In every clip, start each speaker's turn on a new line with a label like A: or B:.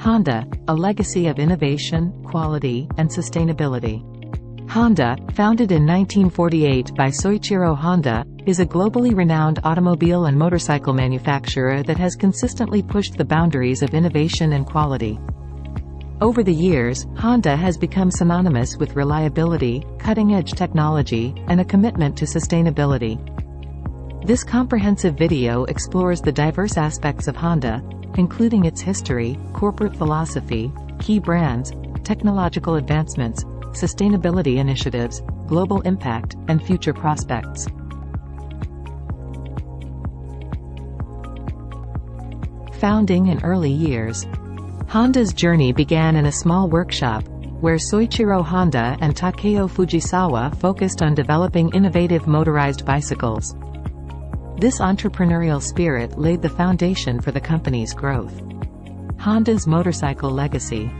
A: Honda, a legacy of innovation, quality, and sustainability. Honda, founded in 1948 by Soichiro Honda, is a globally renowned automobile and motorcycle manufacturer that has consistently pushed the boundaries of innovation and quality. Over the years, Honda has become synonymous with reliability, cutting-edge technology, and a commitment to sustainability. This comprehensive video explores the diverse aspects of Honda, including its history, corporate philosophy, key brands, technological advancements, sustainability initiatives, global impact, and future prospects. Founding in early years. Honda's journey began in a small workshop, where Soichiro Honda and Takeo Fujisawa focused on developing innovative motorized bicycles. This entrepreneurial spirit laid the foundation for the company's growth. Honda's motorcycle legacy.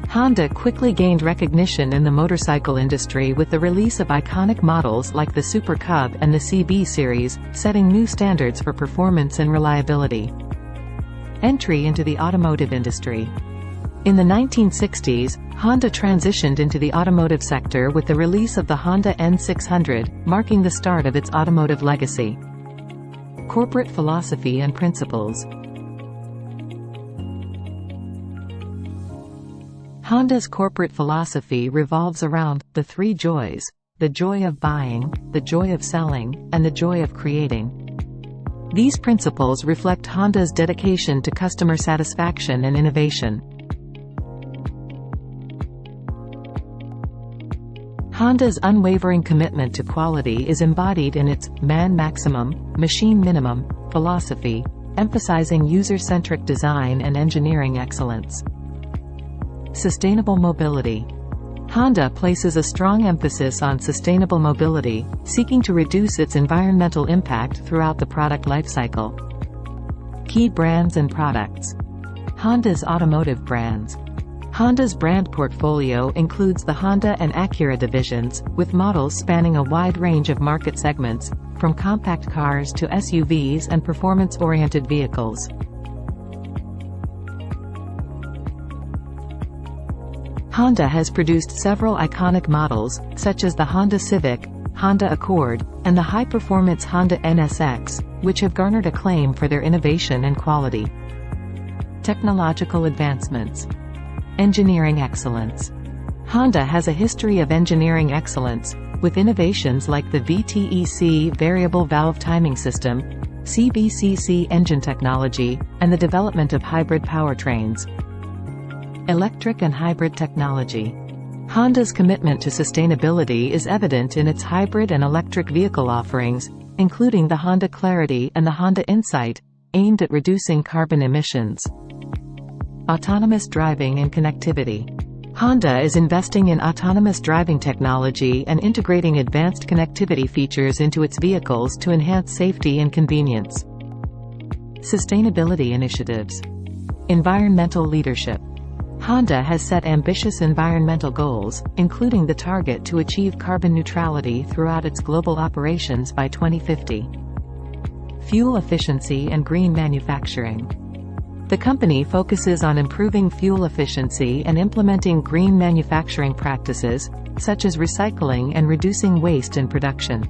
A: Honda quickly gained recognition in the motorcycle industry with the release of iconic models like the Super Cub and the CB series, setting new standards for performance and reliability. Entry into the automotive industry. In the 1960s, Honda transitioned into the automotive sector with the release of the Honda N600, marking the start of its automotive legacy. Corporate philosophy and principles. Honda's corporate philosophy revolves around the three joys: the joy of buying, the joy of selling, and the joy of creating. These principles reflect Honda's dedication to customer satisfaction and innovation. Honda's unwavering commitment to quality is embodied in its "man maximum, machine minimum" philosophy, emphasizing user-centric design and engineering excellence. Sustainable mobility. Honda places a strong emphasis on sustainable mobility, seeking to reduce its environmental impact throughout the product lifecycle. Key brands and products. Honda's automotive brands. Honda's brand portfolio includes the Honda and Acura divisions, with models spanning a wide range of market segments, from compact cars to SUVs and performance-oriented vehicles. Honda has produced several iconic models, such as the Honda Civic, Honda Accord, and the high-performance Honda NSX, which have garnered acclaim for their innovation and quality. Technological advancements. Engineering excellence. Honda has a history of engineering excellence, with innovations like the VTEC variable valve timing system, CBCC engine technology, and the development of hybrid powertrains. Electric and hybrid technology. Honda's commitment to sustainability is evident in its hybrid and electric vehicle offerings, including the Honda Clarity and the Honda Insight, aimed at reducing carbon emissions. Autonomous driving and connectivity. Honda is investing in autonomous driving technology and integrating advanced connectivity features into its vehicles to enhance safety and convenience. Sustainability initiatives. Environmental leadership. Honda has set ambitious environmental goals, including the target to achieve carbon neutrality throughout its global operations by 2050. Fuel efficiency and green manufacturing. The company focuses on improving fuel efficiency and implementing green manufacturing practices, such as recycling and reducing waste in production.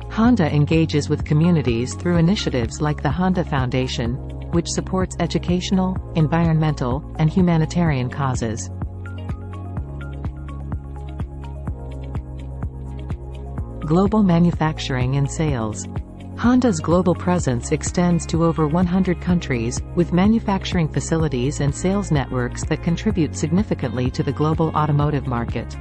A: Honda engages with communities through initiatives like the Honda Foundation, which supports educational, environmental, and humanitarian causes. Global manufacturing and sales. Honda's global presence extends to over 100 countries, with manufacturing facilities and sales networks that contribute significantly to the global automotive market.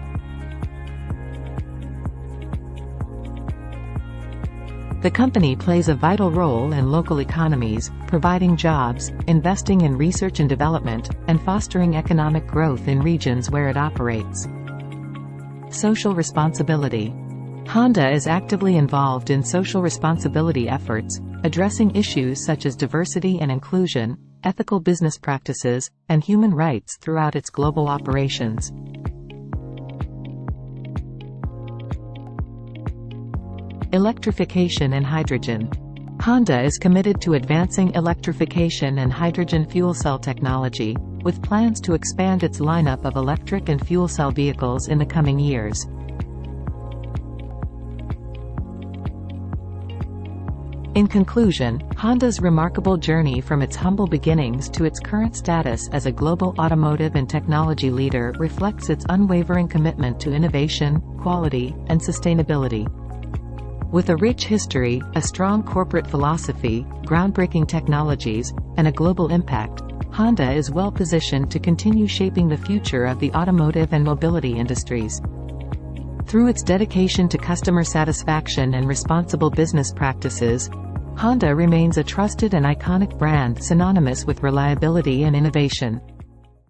A: The company plays a vital role in local economies, providing jobs, investing in research and development, and fostering economic growth in regions where it operates. Social responsibility. Honda is actively involved in social responsibility efforts, addressing issues such as diversity and inclusion, ethical business practices, and human rights throughout its global operations. Electrification and hydrogen. Honda is committed to advancing electrification and hydrogen fuel cell technology, with plans to expand its lineup of electric and fuel cell vehicles in the coming years. In conclusion, Honda's remarkable journey from its humble beginnings to its current status as a global automotive and technology leader reflects its unwavering commitment to innovation, quality, and sustainability. With a rich history, a strong corporate philosophy, groundbreaking technologies, and a global impact, Honda is well positioned to continue shaping the future of the automotive and mobility industries. Through its dedication to customer satisfaction and responsible business practices, Honda remains a trusted and iconic brand synonymous with reliability and innovation.